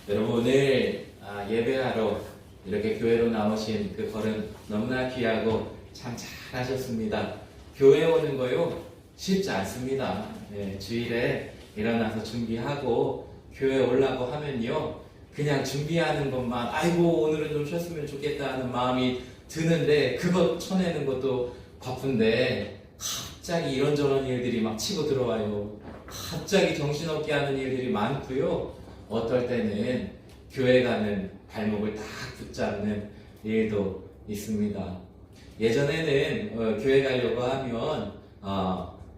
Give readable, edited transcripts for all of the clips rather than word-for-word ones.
여러분 오늘 예배하러 이렇게 교회로 나오신 그 걸음 너무나 귀하고 참 잘하셨습니다. 교회 오는 거요 쉽지 않습니다. 주일에 일어나서 준비하고 교회 오려고 하면요 그냥 준비하는 것만 아이고 오늘은 좀 쉬었으면 좋겠다 하는 마음이 드는데 그것 쳐내는 것도 바쁜데 갑자기 이런저런 일들이 막 치고 들어와요. 갑자기 정신없게 하는 일들이 많고요. 어떨 때는 교회 가는 발목을 딱 붙잡는 일도 있습니다. 예전에는 교회 가려고 하면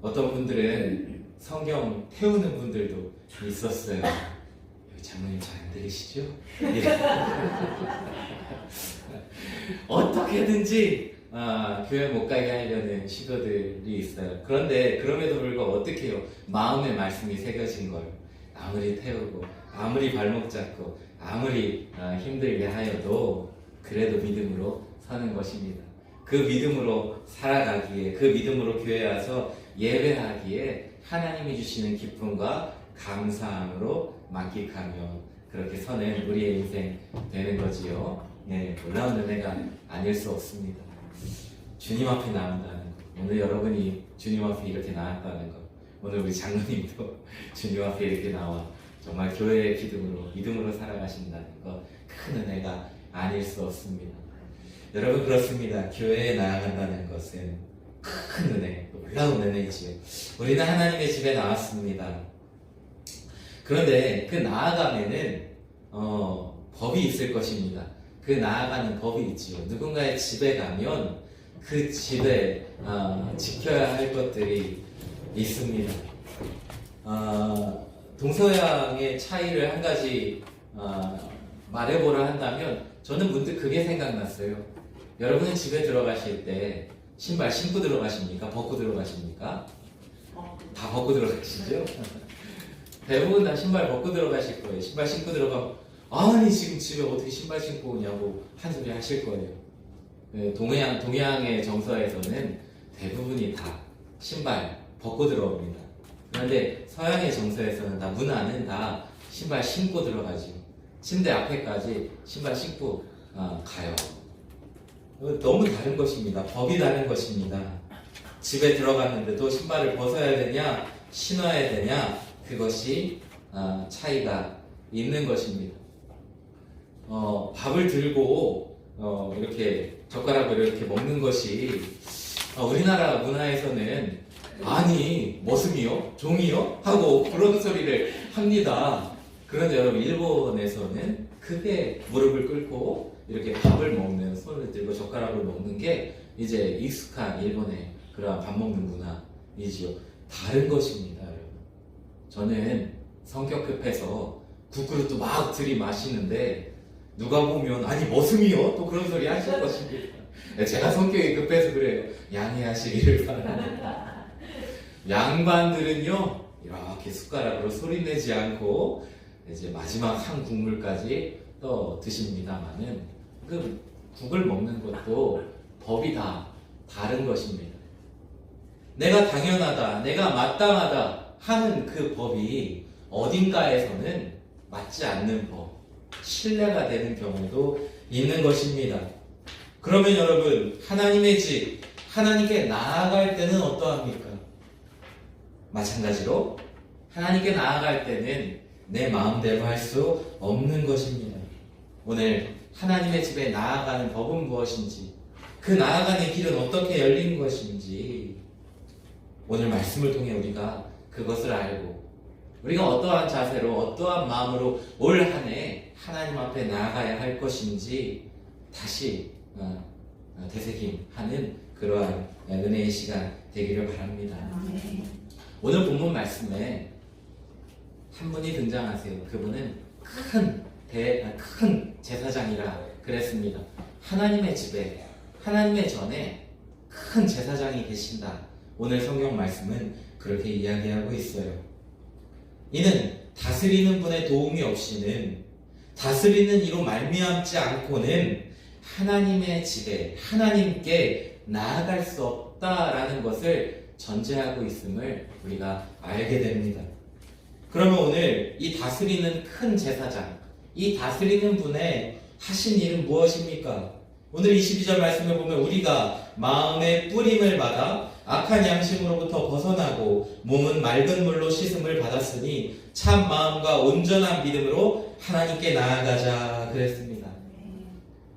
어떤 분들은 성경 태우는 분들도 있었어요. 여기 장로님 잘 안 들리시죠? 어떻게든지 교회 못 가게 하려는 시도들이 있어요. 그런데 그럼에도 불구하고 어떻게 해요? 마음의 말씀이 새겨진 걸 아무리 태우고 아무리 발목 잡고 아무리 힘들게 하여도 그래도 믿음으로 서는 것입니다. 그 믿음으로 살아가기에 그 믿음으로 교회에 와서 예배하기에 하나님이 주시는 기쁨과 감사함으로 만끽하며 그렇게 서는 우리의 인생 되는 거지요. 놀라운 은혜가 아닐 수 없습니다. 주님 앞에 나온다는 것, 오늘 여러분이 주님 앞에 이렇게 나왔다는 것, 오늘 우리 장로님도 주님 앞에 이렇게 나와 정말 교회의 믿음으로 살아가신다는 것, 큰 은혜가 아닐 수 없습니다. 여러분 그렇습니다. 교회에 나아간다는 것은 큰 은혜, 놀라운 은혜지요. 우리는 하나님의 집에 나왔습니다. 그런데 그 나아가면은 법이 있을 것입니다. 그 나아가는 법이 있지요. 누군가의 집에 가면 그 집에 지켜야 할 것들이 있습니다. 동서양의 차이를 한 가지 말해보라 한다면 저는 문득 그게 생각났어요. 여러분은 집에 들어가실 때 신발 신고 들어가십니까? 벗고 들어가십니까? 다 벗고 들어가시죠? 대부분 다 신발 벗고 들어가실 거예요. 신발 신고 들어가면 아니 지금 집에 어떻게 신발 신고 오냐고 한 소리 하실 거예요. 동양의 정서에서는 대부분이 다 신발 벗고 들어옵니다. 그런데 서양의 정서에서는 다 문화는 다 신발 신고 들어가죠. 침대 앞에까지 신발 신고 가요. 너무 다른 것입니다. 법이 다른 것입니다. 집에 들어갔는데도 신발을 벗어야 되냐 신어야 되냐 그것이 차이가 있는 것입니다. 밥을 들고 이렇게 젓가락으로 이렇게 먹는 것이 우리나라 문화에서는 아니 머슴이요? 종이요? 하고 그런 소리를 합니다. 그런데 여러분 일본에서는 크게 무릎을 꿇고 이렇게 밥을 먹는 손을 들고 젓가락을 먹는 게 이제 익숙한 일본의 그런 밥 먹는 문화이지요. 다른 것입니다, 여러분. 저는 성격 급해서 국그릇도 막 들이마시는데 누가 보면 아니 머슴이요? 또 그런 소리 하실 것입니다. 제가 성격이 급해서 그래요. 양해하시기를 바랍니다. 양반들은요 이렇게 숟가락으로 소리내지 않고 이제 마지막 한 국물까지 또 드십니다만은 그 국을 먹는 것도 법이 다 다른 것입니다. 내가 당연하다, 내가 마땅하다 하는 그 법이 어딘가에서는 맞지 않는 법, 신뢰가 되는 경우도 있는 것입니다. 그러면 여러분 하나님의 집, 하나님께 나아갈 때는 어떠합니까? 마찬가지로 하나님께 나아갈 때는 내 마음대로 할 수 없는 것입니다. 오늘 하나님의 집에 나아가는 법은 무엇인지, 그 나아가는 길은 어떻게 열린 것인지 오늘 말씀을 통해 우리가 그것을 알고 우리가 어떠한 자세로 어떠한 마음으로 올 한 해 하나님 앞에 나아가야 할 것인지 다시 되새김하는 그러한 은혜의 시간 되기를 바랍니다. 오늘 본문 말씀에 한 분이 등장하세요. 그분은 큰 제사장이라 그랬습니다. 하나님의 집에, 하나님의 전에 큰 제사장이 계신다. 오늘 성경 말씀은 그렇게 이야기하고 있어요. 이는 다스리는 분의 도움이 없이는, 다스리는 이로 말미암지 않고는 하나님의 집에, 하나님께 나아갈 수 없다라는 것을 전제하고 있음을 우리가 알게 됩니다. 그러면 오늘 이 다스리는 큰 제사장, 이 다스리는 분의 하신 일은 무엇입니까? 오늘 22절 말씀을 보면 우리가 마음의 뿌림을 받아 악한 양심으로부터 벗어나고 몸은 맑은 물로 씻음을 받았으니 참 마음과 온전한 믿음으로 하나님께 나아가자 그랬습니다.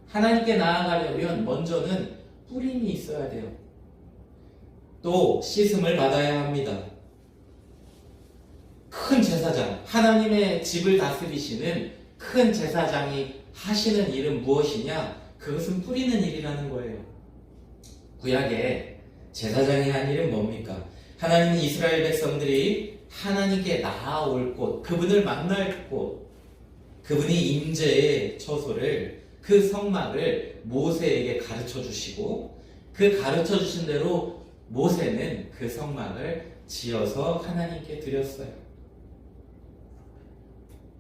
하나님께 나아가려면 먼저는 뿌림이 있어야 돼요. 또 씻음을 받아야 합니다. 큰 제사장, 하나님의 집을 다스리시는 큰 제사장이 하시는 일은 무엇이냐? 그것은 뿌리는 일이라는 거예요. 구약에 제사장이 한 일은 뭡니까? 하나님은 이스라엘 백성들이 하나님께 나아올 곳, 그분을 만날 곳, 그분이 임재의 처소를, 그 성막을 모세에게 가르쳐 주시고, 그 가르쳐 주신 대로 모세는 그 성막을 지어서 하나님께 드렸어요.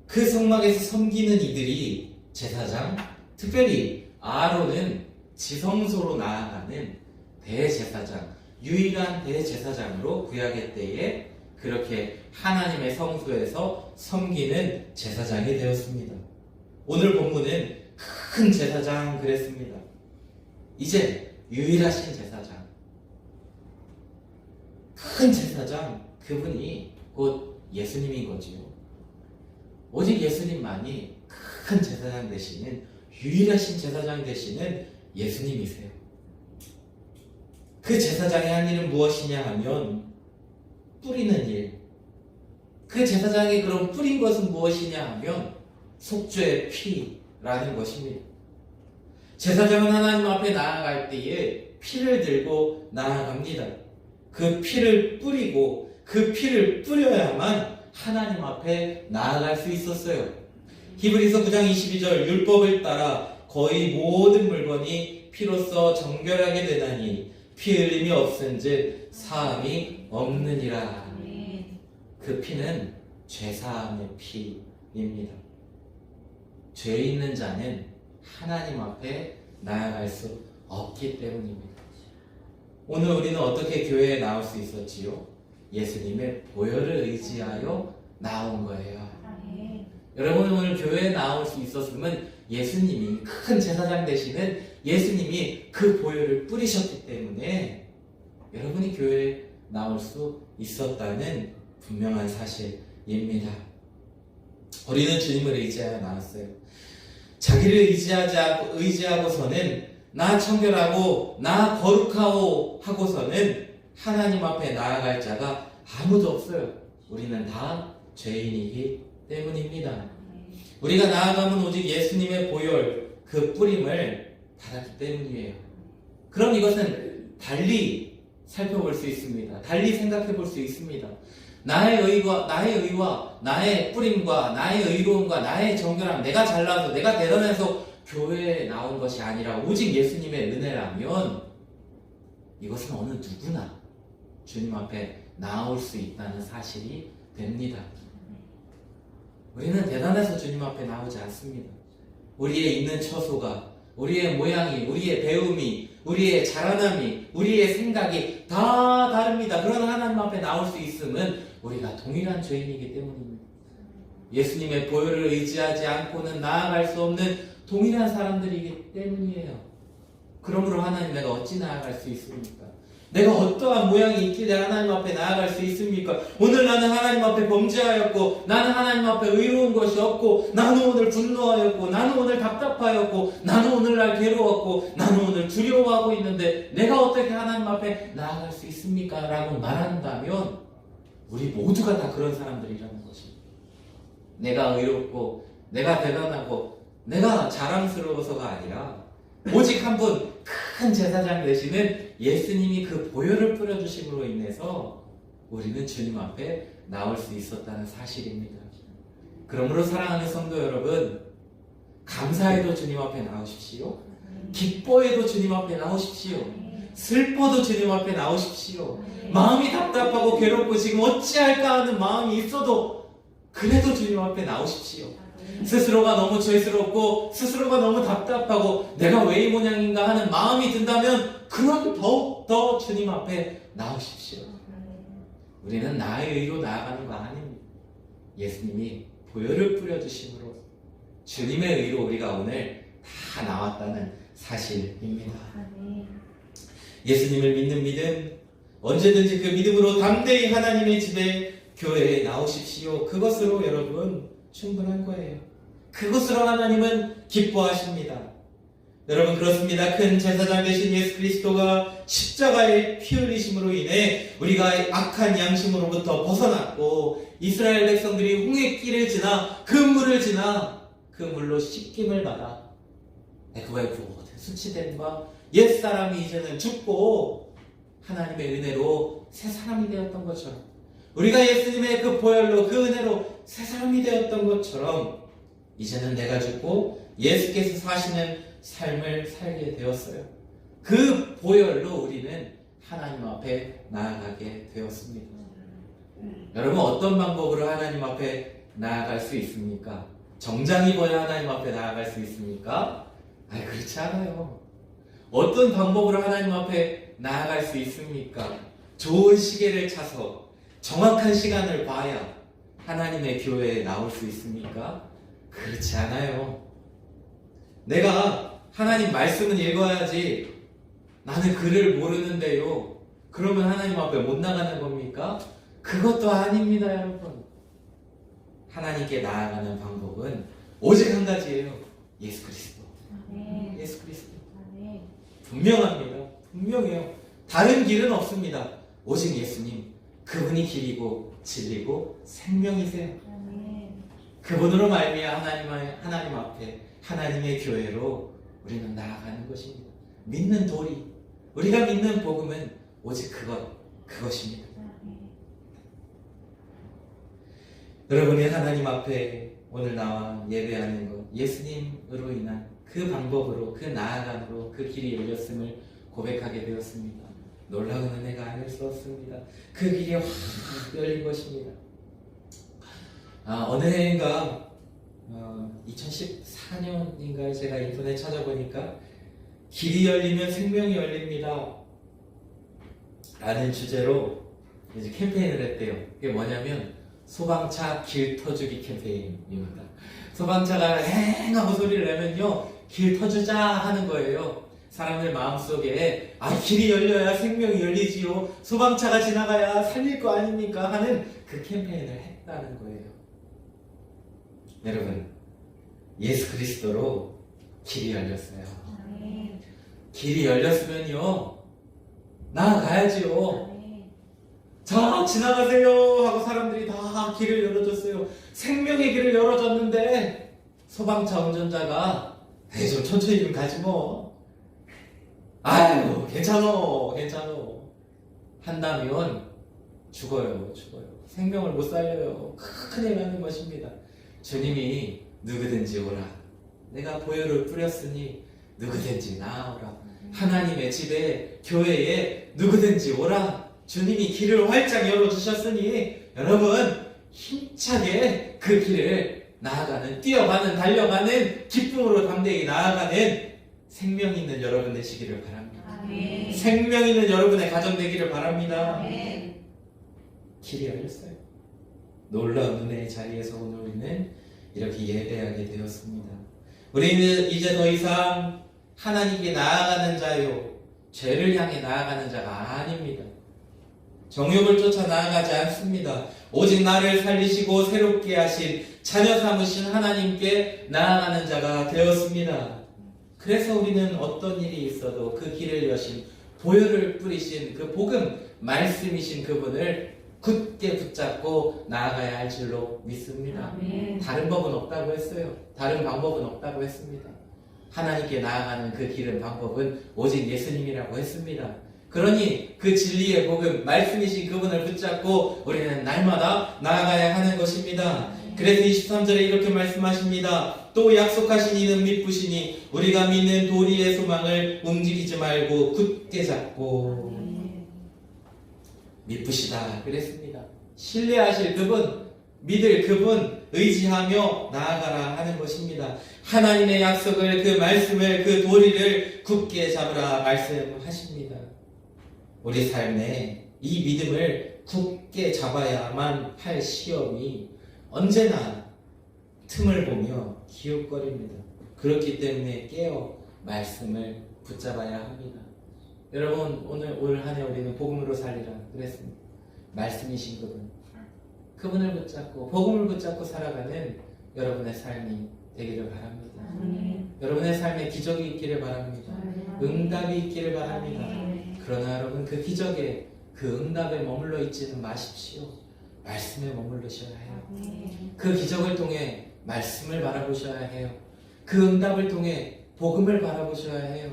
그 성막에서 섬기는 이들이 제사장, 특별히 아론은 지성소로 나아가는 대제사장, 유일한 대제사장으로 구약의 때에 그렇게 하나님의 성소에서 섬기는 제사장이 되었습니다. 오늘 본문은 큰 제사장 그랬습니다. 이제 유일하신 제사장, 큰 제사장, 그분이 곧 예수님인 거지요. 오직 예수님만이 큰 제사장 되시는, 유일하신 제사장 되시는 예수님이세요. 그 제사장이 한 일은 무엇이냐 하면 뿌리는 일. 그 제사장이 그럼 뿌린 것은 무엇이냐 하면 속죄의 피라는 것입니다. 제사장은 하나님 앞에 나아갈 때에 피를 들고 나아갑니다. 그 피를 뿌리고 그 피를 뿌려야만 하나님 앞에 나아갈 수 있었어요. 히브리서 9장 22절 율법을 따라 거의 모든 물건이 피로써 정결하게 되나니 피 흘림이 없은즉 사함이 없느니라. 그 피는 죄사함의 피입니다. 죄 있는 자는 하나님 앞에 나아갈 수 없기 때문입니다. 오늘 우리는 어떻게 교회에 나올 수 있었지요? 예수님의 보혈을 의지하여 나온 거예요. 여러분, 오늘 교회에 나올 수 있었으면 예수님이 큰 제사장 되시는 예수님이 그 보혈을 뿌리셨기 때문에 여러분이 교회에 나올 수 있었다는 분명한 사실입니다. 우리는 주님을 의지하여 나왔어요. 자기를 의지하고서는 나 청결하고 나 거룩하고 하고서는 하나님 앞에 나아갈 자가 아무도 없어요. 우리는 다 죄인이기 때문입니다. 우리가 나아가면 오직 예수님의 보혈, 그 뿌림을 받았기 때문이에요. 그럼 이것은 달리 살펴볼 수 있습니다. 달리 생각해 볼 수 있습니다. 나의 의와 나의 뿌림과 나의 의로움과 나의 정결함, 내가 잘나서 내가 대단해서 교회에 나온 것이 아니라 오직 예수님의 은혜라면 이것은 어느 누구나 주님 앞에 나올 수 있다는 사실이 됩니다. 우리는 대단해서 주님 앞에 나오지 않습니다. 우리의 있는 처소가, 우리의 모양이, 우리의 배움이, 우리의 자라남이, 우리의 생각이 다 다릅니다. 그러나 하나님 앞에 나올 수 있음은 우리가 동일한 죄인이기 때문입니다. 예수님의 보혈을 의지하지 않고는 나아갈 수 없는 동일한 사람들이기 때문이에요. 그러므로 하나님, 내가 어찌 나아갈 수 있습니까? 내가 어떠한 모양이 있길래 하나님 앞에 나아갈 수 있습니까? 오늘 나는 하나님 앞에 범죄하였고, 나는 하나님 앞에 의로운 것이 없고, 나는 오늘 분노하였고, 나는 오늘 답답하였고, 나는 오늘날 괴로웠고, 나는 오늘 두려워하고 있는데 내가 어떻게 하나님 앞에 나아갈 수 있습니까? 라고 말한다면 우리 모두가 다 그런 사람들이라는 것입니다. 내가 의롭고 내가 대단하고 내가 자랑스러워서가 아니라 오직 한 분 큰 제사장 되시는 예수님이 그 보혈을 뿌려주심으로 인해서 우리는 주님 앞에 나올 수 있었다는 사실입니다. 그러므로 사랑하는 성도 여러분, 감사해도 주님 앞에 나오십시오. 기뻐해도 주님 앞에 나오십시오. 슬퍼도 주님 앞에 나오십시오. 마음이 답답하고 괴롭고 지금 어찌할까 하는 마음이 있어도 그래도 주님 앞에 나오십시오. 스스로가 너무 죄스럽고 스스로가 너무 답답하고 내가 왜 이 모양인가 하는 마음이 든다면 그럼 더욱더 주님 앞에 나오십시오. 우리는 나의 의로 나아가는 거 아닙니다. 예수님이 보혈을 뿌려주심으로 주님의 의로 우리가 오늘 다 나왔다는 사실입니다. 예수님을 믿는 믿음, 언제든지 그 믿음으로 담대히 하나님의 집에 교회에 나오십시오. 그것으로 여러분 충분한 거예요. 그것으로 하나님은 기뻐하십니다. 여러분 그렇습니다. 큰 제사장 되신 예수 그리스도가 십자가의 피 흘리심으로 인해 우리가 악한 양심으로부터 벗어났고 이스라엘 백성들이 홍해길을 지나 그 물을 지나 그 물로 씻김을 받아 그의 모든 수치됨과 옛사람이 이제는 죽고 하나님의 은혜로 새 사람이 되었던 것처럼 우리가 예수님의 그 보혈로 그 은혜로 새 사람이 되었던 것처럼 이제는 내가 죽고 예수께서 사시는 삶을 살게 되었어요. 그 보혈로 우리는 하나님 앞에 나아가게 되었습니다. 여러분 어떤 방법으로 하나님 앞에 나아갈 수 있습니까? 정장 입어야 하나님 앞에 나아갈 수 있습니까? 그렇지 않아요. 어떤 방법으로 하나님 앞에 나아갈 수 있습니까? 좋은 시계를 차서 정확한 시간을 봐야 하나님의 교회에 나올 수 있습니까? 그렇지 않아요. 내가 하나님 말씀은 읽어야지 나는 글을 모르는데요. 그러면 하나님 앞에 못 나가는 겁니까? 그것도 아닙니다, 여러분. 하나님께 나아가는 방법은 오직 한 가지예요. 예수 그리스도. 예수 그리스도. 분명합니다. 분명해요. 다른 길은 없습니다. 오직 예수님. 그분이 길이고 진리고 생명이세요. 그분으로 말미암아 하나님 앞에 하나님의 교회로 우리는 나아가는 것입니다. 믿는 도리, 우리가 믿는 복음은 오직 그것입니다. 여러분이 하나님 앞에 오늘 나와 예배하는 것, 예수님으로 인한 그 방법으로, 그 나아감으로 그 길이 열렸음을 고백하게 되었습니다. 놀라운 은혜가 아닐 수 없습니다. 그 길이 확 열린 것입니다. 어느 해인가 2014년인가에 제가 인터넷 찾아보니까 길이 열리면 생명이 열립니다 라는 주제로 이제 캠페인을 했대요. 그게 뭐냐면 소방차 길 터주기 캠페인입니다. 소방차가 엥 하고 소리를 내면요 길 터주자 하는 거예요. 사람들 마음속에 길이 열려야 생명이 열리지요, 소방차가 지나가야 살릴 거 아닙니까 하는 그 캠페인을 했다는 거예요. 여러분 예수 그리스도로 길이 열렸어요. 길이 열렸으면요 나아가야지요. 자 지나가세요 하고 사람들이 다 길을 열어줬어요. 생명의 길을 열어줬는데 소방차 운전자가 좀 천천히 좀 가지 뭐, 아유 괜찮어 한다면 죽어요. 생명을 못 살려요. 큰일 나는 것입니다. 주님이 누구든지 오라, 내가 보혈을 뿌렸으니 누구든지 나아오라, 하나님의 집에 교회에 누구든지 오라, 주님이 길을 활짝 열어주셨으니 여러분 힘차게 그 길을 나아가는, 뛰어가는, 달려가는, 기쁨으로 담대히 나아가는 생명 있는 여러분 되시기를 바랍니다. 아멘. 생명 있는 여러분의 가정 되기를 바랍니다. 아멘. 길이 열렸어요. 놀라운 은혜의 자리에서 오늘 우리는 이렇게 예배하게 되었습니다. 우리는 이제 더 이상 하나님께 나아가는 자요, 죄를 향해 나아가는 자가 아닙니다. 정욕을 쫓아 나아가지 않습니다. 오직 나를 살리시고 새롭게 하신, 자녀 삼으신 하나님께 나아가는 자가 되었습니다. 그래서 우리는 어떤 일이 있어도 그 길을 여신, 보혈을 뿌리신 그 복음 말씀이신 그분을 굳게 붙잡고 나아가야 할 줄로 믿습니다. 아멘. 다른 법은 없다고 했어요. 다른 방법은 없다고 했습니다. 하나님께 나아가는 그 길은, 방법은 오직 예수님이라고 했습니다. 그러니 그 진리의 복음 말씀이신 그분을 붙잡고 우리는 날마다 나아가야 하는 것입니다. 그래서 23절에 이렇게 말씀하십니다. 또 약속하신 이는 믿으시니 우리가 믿는 도리의 소망을 움직이지 말고 굳게 잡고. 믿으시다 그랬습니다. 신뢰하실 그분, 믿을 그분, 의지하며 나아가라 하는 것입니다. 하나님의 약속을, 그 말씀을, 그 도리를 굳게 잡으라 말씀하십니다. 우리 삶에 이 믿음을 굳게 잡아야만 할 시험이 언제나 틈을 보며 기웃거립니다. 그렇기 때문에 깨어 말씀을 붙잡아야 합니다. 여러분, 오늘 올 한 해 우리는 복음으로 살리라 그랬습니다. 말씀이신 그분을 붙잡고 복음을 붙잡고 살아가는 여러분의 삶이 되기를 바랍니다. 여러분의 삶에 기적이 있기를 바랍니다. 응답이 있기를 바랍니다. 그러나 여러분, 그 기적에 그 응답에 머물러 있지는 마십시오. 말씀에 머물르셔야 해요. 그 기적을 통해 말씀을 바라보셔야 해요. 그 응답을 통해 복음을 바라보셔야 해요.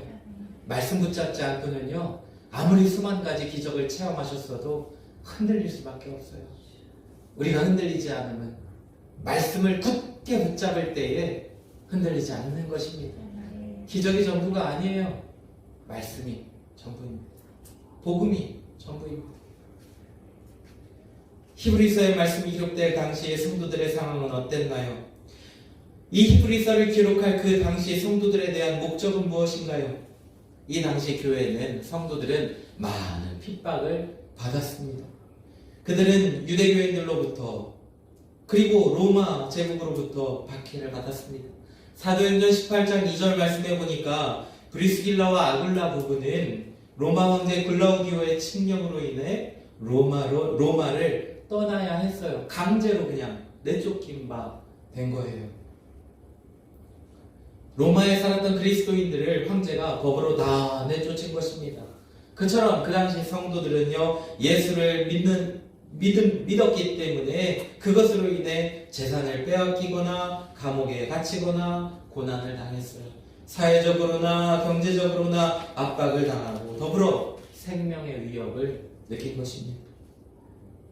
말씀 붙잡지 않고는요, 아무리 수만 가지 기적을 체험하셨어도 흔들릴 수밖에 없어요. 우리가 흔들리지 않으면 말씀을 굳게 붙잡을 때에 흔들리지 않는 것입니다. 기적이 전부가 아니에요. 말씀이 전부입니다. 복음이 전부입니다. 히브리서의 말씀이 기록될 당시의 성도들의 상황은 어땠나요? 이 히브리서를 기록할 그 당시 성도들에 대한 목적은 무엇인가요? 이 당시 교회는 성도들은 많은 핍박을 받았습니다. 그들은 유대교인들로부터 그리고 로마 제국으로부터 박해를 받았습니다. 사도행전 18장 2절 말씀해 보니까 브리스길라와 아굴라 부부는 로마 황제 글라우디오의 칙령으로 인해 로마를 떠나야 했어요. 강제로 그냥 내쫓긴 바 된 거예요. 로마에 살았던 그리스도인들을 황제가 법으로 다 내쫓은 것입니다. 그처럼 그 당시 성도들은요, 예수를 믿었기 때문에 그것으로 인해 재산을 빼앗기거나 감옥에 갇히거나 고난을 당했어요. 사회적으로나 경제적으로나 압박을 당하고 더불어 생명의 위협을 느낀 것입니다.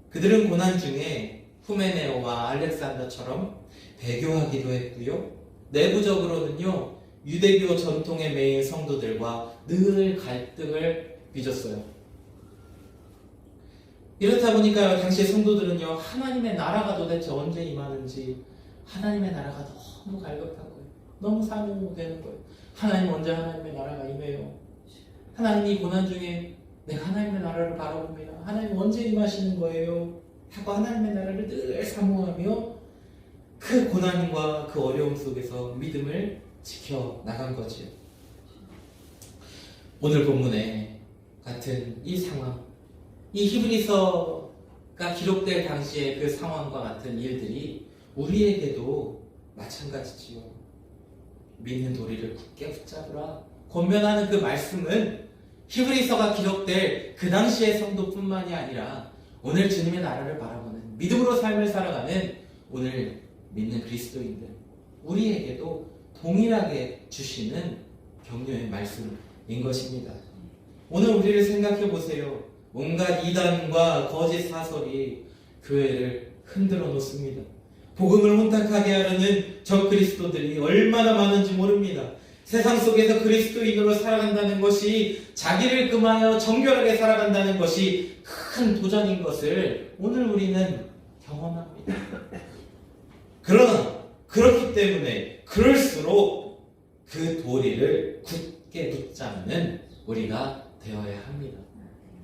그들은 고난 중에 후메네오와 알렉산더처럼 배교하기도 했고요. 내부적으로는요, 유대교 전통에 매인 성도들과 늘 갈등을 빚었어요. 이렇다 보니까 당시 성도들은요, 하나님의 나라가 도대체 언제 임하는지, 하나님의 나라가 너무 갈급하고요, 너무 사모되는 거예요. 하나님, 언제 하나님의 나라가 임해요? 하나님이 고난 중에 내가 하나님의 나라를 바라봅니다. 하나님 언제 임하시는 거예요? 하고 하나님의 나라를 늘 사모하며 그 고난과 그 어려움 속에서 믿음을 지켜나간 거지요. 오늘 본문에 같은 이 상황, 이 히브리서가 기록될 당시의 그 상황과 같은 일들이 우리에게도 마찬가지지요. 믿는 도리를 굳게 붙잡으라 권면하는 그 말씀은 히브리서가 기록될 그 당시의 성도뿐만이 아니라 오늘 주님의 나라를 바라보는 믿음으로 삶을 살아가는 오늘 믿는 그리스도인들, 우리에게도 동일하게 주시는 격려의 말씀인 것입니다. 오늘 우리를 생각해 보세요. 온갖 이단과 거짓 사설이 교회를 흔들어 놓습니다. 복음을 혼탁하게 하려는 적 그리스도들이 얼마나 많은지 모릅니다. 세상 속에서 그리스도인으로 살아간다는 것이, 자기를 금하여 정결하게 살아간다는 것이 큰 도전인 것을 오늘 우리는 경험합니다. 그러나 그렇기 때문에 그럴수록 그 도리를 굳게 붙잡는 우리가 되어야 합니다.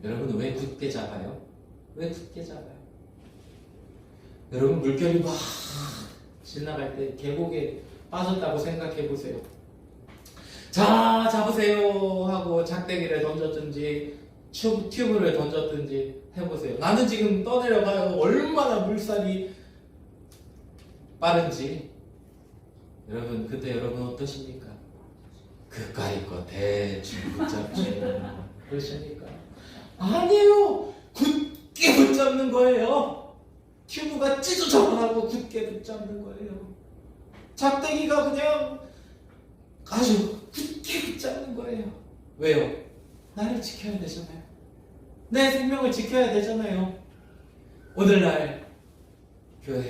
여러분, 왜 굳게 잡아요? 왜 굳게 잡아요? 여러분, 물결이 막 지나갈 때 계곡에 빠졌다고 생각해 보세요. 자, 잡으세요 하고 작대기를 던졌든지 튜브를 던졌든지 해보세요. 나는 지금 떠내려가요. 얼마나 물살이 빠른지. 여러분, 그때 여러분 어떠십니까? 그까이 거 대충 붙잡지 그러십니까? 아니에요. 굳게 붙잡는 거예요. 튜브가 찢어져가고 굳게 붙잡는 거예요. 작대기가 그냥 아주 굳게 붙잡는 거예요. 왜요? 나를 지켜야 되잖아요. 내 생명을 지켜야 되잖아요. 오늘날 교회,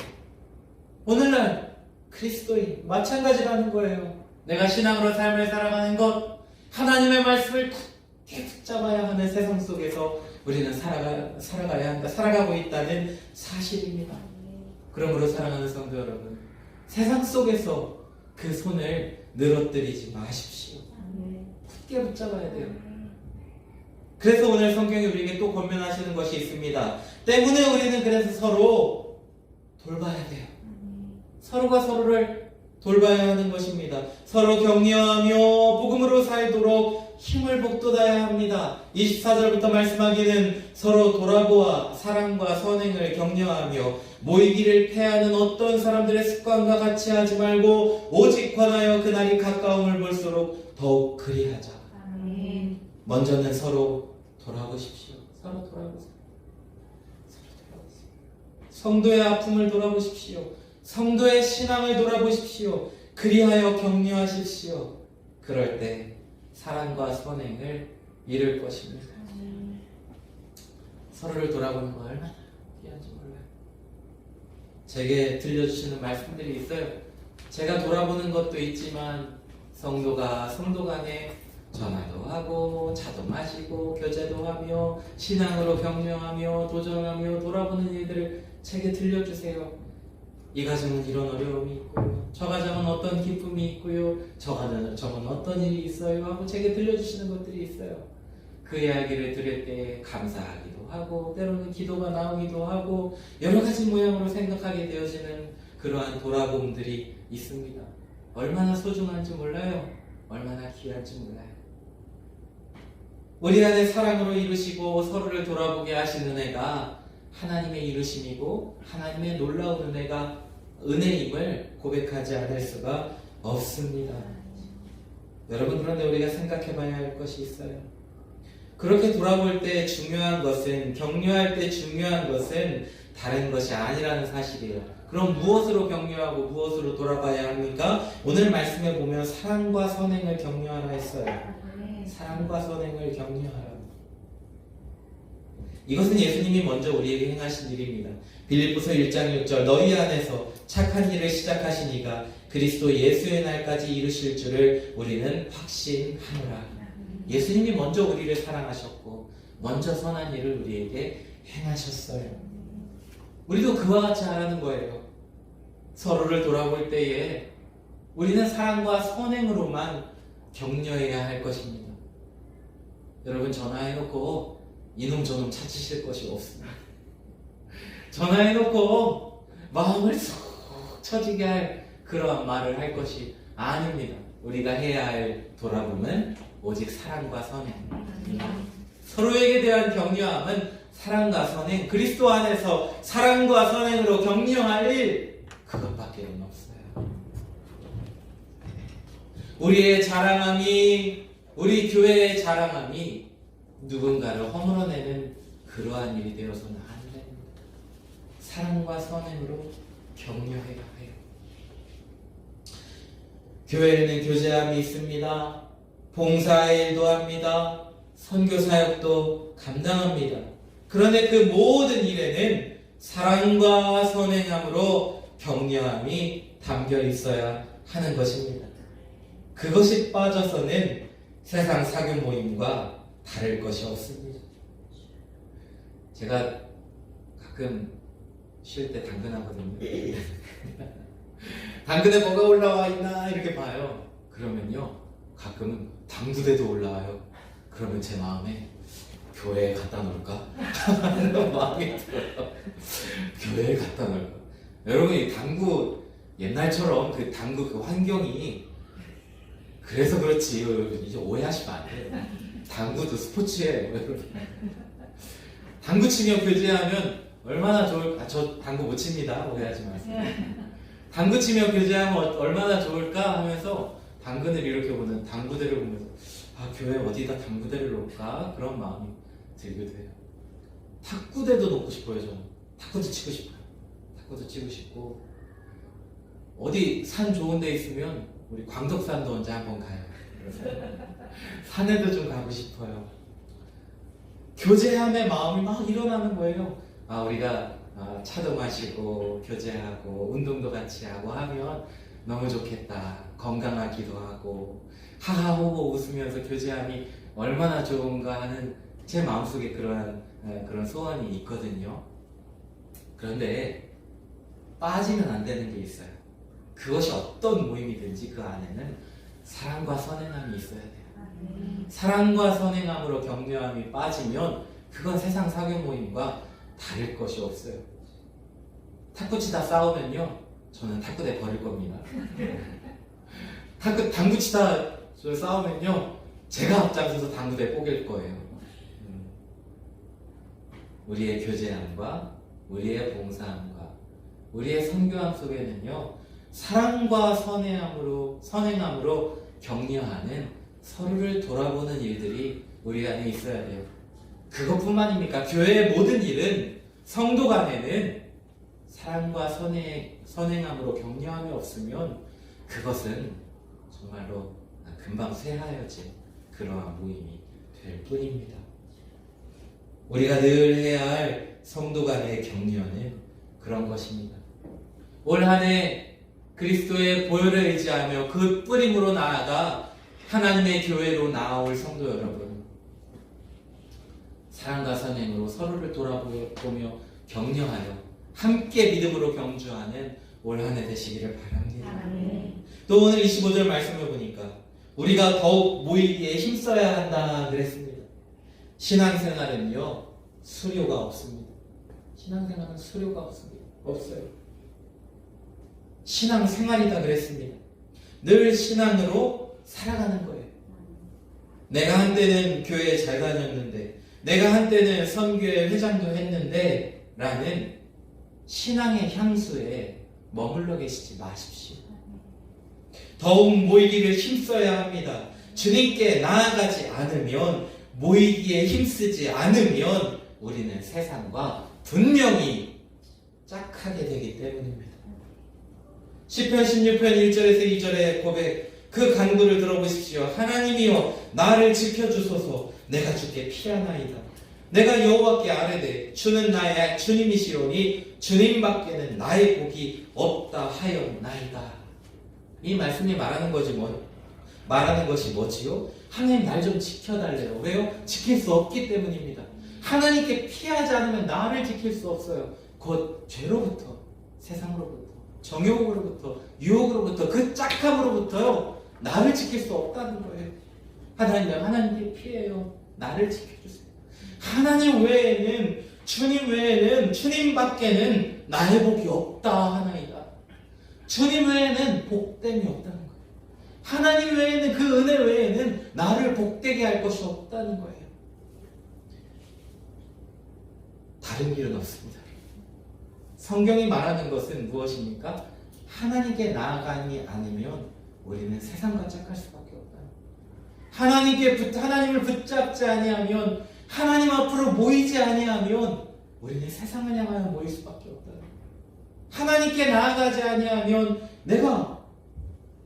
오늘날 그리스도인 마찬가지라는 거예요. 내가 신앙으로 삶을 살아가는 것, 하나님의 말씀을 굳게 붙잡아야 하는 세상 속에서 우리는 살아가고 있다는 사실입니다. 그러므로 사랑하는 성도 여러분, 세상 속에서 그 손을 늘어뜨리지 마십시오. 굳게 붙잡아야 돼요. 그래서 오늘 성경이 우리에게 또 권면하시는 것이 있습니다. 때문에 우리는 그래서 서로 돌봐야 돼요. 서로가 서로를 돌봐야 하는 것입니다. 서로 격려하며 복음으로 살도록 힘을 북돋아야 합니다. 24절부터 말씀하기는 서로 돌아보아 사랑과 선행을 격려하며 모이기를 패하는 어떤 사람들의 습관과 같이 하지 말고 오직 권하여 그날이 가까움을 볼수록 더욱 그리하자. 아멘. 먼저는 서로 돌아보십시오. 서로 돌아보세요. 성도의 아픔을 돌아보십시오. 성도의 신앙을 돌아보십시오. 그리하여 격려하십시오. 그럴 때 사랑과 선행을 이룰 것입니다. 서로를 돌아보는 거 얼마나 귀한지 몰라요. 제게 들려주시는 말씀들이 있어요. 제가 돌아보는 것도 있지만 성도가 성도 간에 전화도 하고 차도 마시고 교제도 하며 신앙으로 격려하며 도전하며 돌아보는 일들을 제게 들려주세요. 이 가정은 이런 어려움이 있고요. 저 가정은 어떤 기쁨이 있고요. 저 가정은 어떤 일이 있어요 하고 제게 들려주시는 것들이 있어요. 그 이야기를 들을 때 감사하기도 하고 때로는 기도가 나오기도 하고 여러 가지 모양으로 생각하게 되어지는 그러한 돌아봄들이 있습니다. 얼마나 소중한지 몰라요. 얼마나 귀한지 몰라요. 우리 안에 사랑으로 이루시고 서로를 돌아보게 하신 은혜가 하나님의 이루심이고 하나님의 놀라운 은혜임을 고백하지 않을 수가 없습니다. 여러분, 그런데 우리가 생각해 봐야 할 것이 있어요. 그렇게 돌아볼 때 중요한 것은, 격려할 때 중요한 것은 다른 것이 아니라는 사실이에요. 그럼 무엇으로 격려하고 무엇으로 돌아봐야 합니까? 오늘 말씀에 보면 사랑과 선행을 격려하라 했어요. 사랑과 선행을 격려하라. 이것은 예수님이 먼저 우리에게 행하신 일입니다. 빌립보서 1장 6절 너희 안에서 착한 일을 시작하시니가 그리스도 예수의 날까지 이루실 줄을 우리는 확신하노라. 예수님이 먼저 우리를 사랑하셨고 먼저 선한 일을 우리에게 행하셨어요. 우리도 그와 같이 하라는 거예요. 서로를 돌아볼 때에 우리는 사랑과 선행으로만 격려해야 할 것입니다. 여러분, 전화해놓고 이놈 저놈 찾으실 것이 없습니다. 전화해놓고 마음을 쏙 처지게 할 그러한 말을 할 것이 아닙니다. 우리가 해야 할 돌아봄은 오직 사랑과 선행. 서로에게 대한 격려함은 사랑과 선행, 그리스도 안에서 사랑과 선행으로 격려할 일, 그것밖에 없어요. 우리의 자랑함이, 우리 교회의 자랑함이 누군가를 허물어내는 그러한 일이 되어서는 안 됩니다. 사랑과 선행으로 격려해야 해요. 교회에는 교제함이 있습니다. 봉사일도 합니다. 선교사역도 감당합니다. 그런데 그 모든 일에는 사랑과 선행함으로 격려함이 담겨 있어야 하는 것입니다. 그것이 빠져서는 세상 사교 모임과 다를 것이 없습니다. 제가 가끔 쉴 때 당근하거든요. 당근에 뭐가 올라와 있나 이렇게 봐요. 그러면요, 가끔은 당구대도 올라와요. 그러면 제 마음에 교회에 갖다 놓을까? 하는 마음이 들어요. 교회에 갖다 놓을까? 여러분, 이 당구 옛날처럼 그 당구 그 환경이 그래서 그렇지 이제 오해하시면 안 돼요. 당구도 스포츠예요. 당구 치며 교제하면 얼마나 좋을까? 저 당구 못 칩니다. 오해하지 마세요. 당구 치며 교제하면 얼마나 좋을까 하면서 당근을 이렇게 보는 당구대를 보면서 교회 어디다 당구대를 놓을까? 그런 마음이 들기도 해요. 탁구대도 놓고 싶어요. 저는 탁구도 치고 싶어요. 탁구도 치고 싶고 어디 산 좋은 데 있으면 우리 광덕산도 언제 한번 가요. 산에도 좀 가고 싶어요. 교제함의 마음이 막 일어나는 거예요. 우리가 차도 마시고 교제하고 운동도 같이 하고 하면 너무 좋겠다. 건강하기도 하고 하하호호 웃으면서 교제함이 얼마나 좋은가 하는 제 마음속에 그런 소원이 있거든요. 그런데 빠지면 안 되는 게 있어요. 그것이 어떤 모임이든지 그 안에는 사랑과 선행함이 있어야 돼요. 사랑과 선행함으로 격려함이 빠지면 그건 세상 사교 모임과 다를 것이 없어요. 탁구 치다 싸우면요, 저는 탁구대 버릴 겁니다. 당구 치다 저 싸우면요, 제가 앞장서서 당구대 뽀갤 거예요. 우리의 교제함과 우리의 봉사함과 우리의 선교함 속에는요, 사랑과 선행함으로 격려하는, 서로를 돌아보는 일들이 우리 안에 있어야 돼요. 그것뿐만입니까? 교회의 모든 일은, 성도 간에는 사랑과 선행함으로 격려함이 없으면 그것은 정말로 금방 쇠하여진 그러한 모임이 될 뿐입니다. 우리가 늘 해야 할 성도 간의 격려는 그런 것입니다. 올 한 해 그리스도의 보혈을 의지하며 그 뿌림으로 나아가 하나님의 교회로 나아올 성도 여러분, 사랑과 선행으로 서로를 돌아보며 격려하여 함께 믿음으로 경주하는 올 한 해 되시기를 바랍니다. 또 오늘 25절 말씀을 보니까 우리가 더욱 모이기에 힘써야 한다 그랬습니다. 신앙생활은요, 수료가 없습니다. 신앙생활은 수료가 없습니다. 없어요. 신앙생활이다 그랬습니다. 늘 신앙으로 살아가는 거예요. 내가 한때는 교회에 잘 다녔는데, 내가 한때는 선교회 회장도 했는데 라는 신앙의 향수에 머물러 계시지 마십시오. 더욱 모이기를 힘써야 합니다. 주님께 나아가지 않으면, 모이기에 힘쓰지 않으면 우리는 세상과 분명히 짝하게 되기 때문입니다. 시편 16편 1절에서 2절의 고백, 그 간구를 들어보십시오. 하나님이여 나를 지켜주소서. 내가 주께 피하나이다. 내가 여호와께 아뢰되 주는 나의 주님이시오니 주님밖에는 나의 복이 없다 하였나이다. 이 말씀이 말하는 것이 뭐지요? 하나님 날 좀 지켜달래요. 왜요? 지킬 수 없기 때문입니다. 하나님께 피하지 않으면 나를 지킬 수 없어요. 곧 죄로부터, 세상으로부터, 정욕으로부터, 유혹으로부터, 그 짝함으로부터요, 나를 지킬 수 없다는 거예요. 하나님께 피해요. 나를 지켜주세요. 하나님 외에는, 주님 외에는, 주님밖에는 나의 복이 없다 하나이다. 주님 외에는 복됨이 없다는 거예요. 하나님 외에는, 그 은혜 외에는 나를 복되게 할 것이 없다는 거예요. 다른 길은 없습니다. 성경이 말하는 것은 무엇입니까? 하나님께 나아가지 않으면 우리는 세상과 짝할 수밖에 없다. 하나님을 붙잡지 아니하면, 하나님 앞으로 모이지 아니하면 우리는 세상을 향하여 모일 수밖에 없다. 하나님께 나아가지 아니하면 내가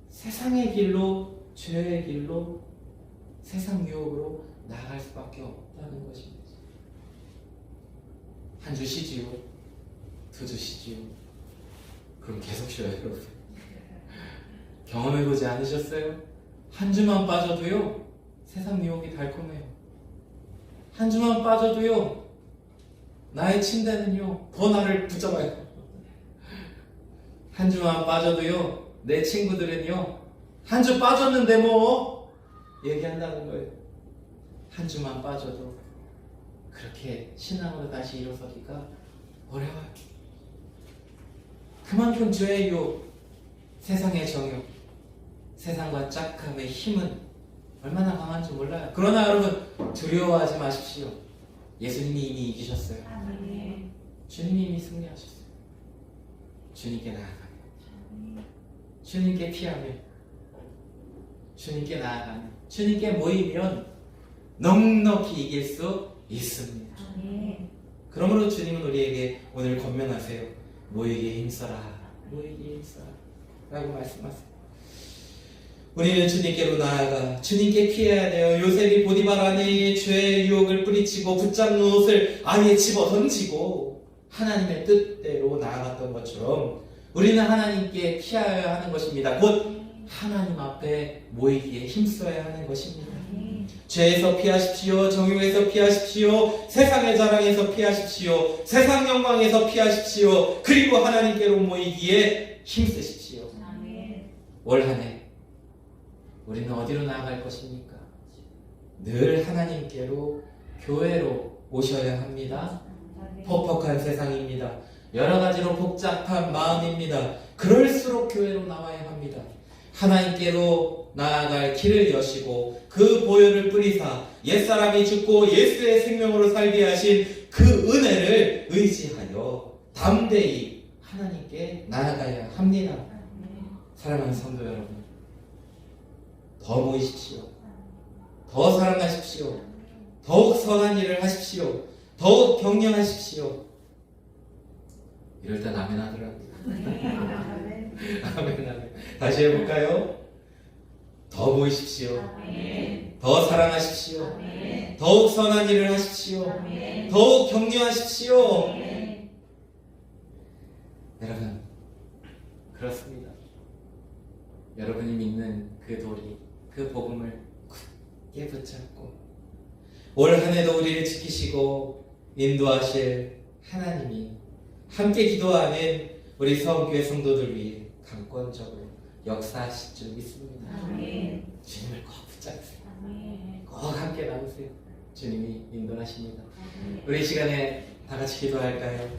세상의 길로, 죄의 길로, 세상 유혹으로 나아갈 수밖에 없다는 것입니다. 한 주 쉬지요? 2주 쉬지요? 그럼 계속 쉬어요, 여러분. 경험해보지 않으셨어요? 한 주만 빠져도요, 세상 유혹이 달콤해요. 한 주만 빠져도요, 나의 침대는요, 더 나를 붙잡아요. 한 주만 빠져도요, 내 친구들은요, 한 주 빠졌는데 뭐 얘기한다는 거예요. 한 주만 빠져도 그렇게 신앙으로 다시 일어서기가 어려워요. 그만큼 죄의 유혹, 세상의 정욕, 세상과 짝함의 힘은 얼마나 강한지 몰라요. 그러나 여러분, 두려워하지 마십시오. 예수님이 이미 이기셨어요. 주님이 이미 승리하셨어요. 주님께 나아가며, 주님께 피하며, 주님께 나아가며, 주님께 모이면 넉넉히 이길 수 있습니다. 그러므로 주님은 우리에게 오늘 권면하세요. 모이기에 힘써라, 모이기에 힘써라 라고 말씀하세요. 우리는 주님께로 나아가 주님께 피해야 돼요. 요셉이 보디발 아내의 죄의 유혹을 뿌리치고 붙잡는 옷을 아예 집어 던지고 하나님의 뜻대로 나아갔던 것처럼 우리는 하나님께 피하여야 하는 것입니다. 곧 하나님 앞에 모이기에 힘써야 하는 것입니다. 죄에서 피하십시오. 정욕에서 피하십시오. 세상의 자랑에서 피하십시오. 세상 영광에서 피하십시오. 그리고 하나님께로 모이기에 힘쓰십시오. 올 한 해 우리는 어디로 나아갈 것입니까? 늘 하나님께로, 교회로 오셔야 합니다. 퍽퍽한 세상입니다. 여러 가지로 복잡한 마음입니다. 그럴수록 교회로 나와야 합니다. 하나님께로 나아갈 길을 여시고 그 보혈을 뿌리사 옛사람이 죽고 예수의 생명으로 살게 하신 그 은혜를 의지하여 담대히 하나님께 나아가야 합니다. 사랑하는 성도 여러분, 더 모이십시오. 더 사랑하십시오. 더욱 선한 일을 하십시오. 더욱 격려하십시오. 이럴 땐 아멘 하더라고요. 아멘, 아멘. 다시 해볼까요? 더 모이십시오. 더 사랑하십시오. 더욱 선한 일을 하십시오. 더욱 격려하십시오. 여러분, 그렇습니다. 여러분이 믿는 그 도리, 그 복음을 굳게 붙잡고 올 한 해도 우리를 지키시고 인도하실 하나님이 함께 기도하는 우리 서원교회 성도들 위해 강권적으로 역사하실 줄 믿습니다. 주님을 꼭 붙잡으세요. 꼭 함께 나오세요. 주님이 인도하십니다. 우리 이 시간에 다 같이 기도할까요?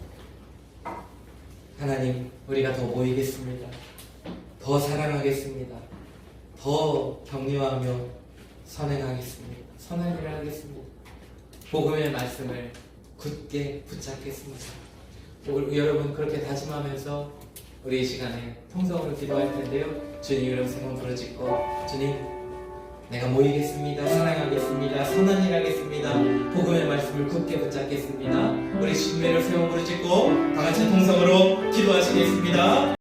하나님, 우리가 더 모이겠습니다. 더 사랑하겠습니다. 더 격려하며 선행하겠습니다. 선한 일을 하겠습니다. 복음의 말씀을 굳게 붙잡겠습니다. 여러분 그렇게 다짐하면서 우리 이 시간에 통성으로 기도할 텐데요. 주님 이름 세 번 부르짖고, 주님 내가 모이겠습니다. 사랑하겠습니다. 선한 일 하겠습니다. 복음의 말씀을 굳게 붙잡겠습니다. 우리 주님의 이름 세 번 부르짖고 다 같이 통성으로 기도하시겠습니다.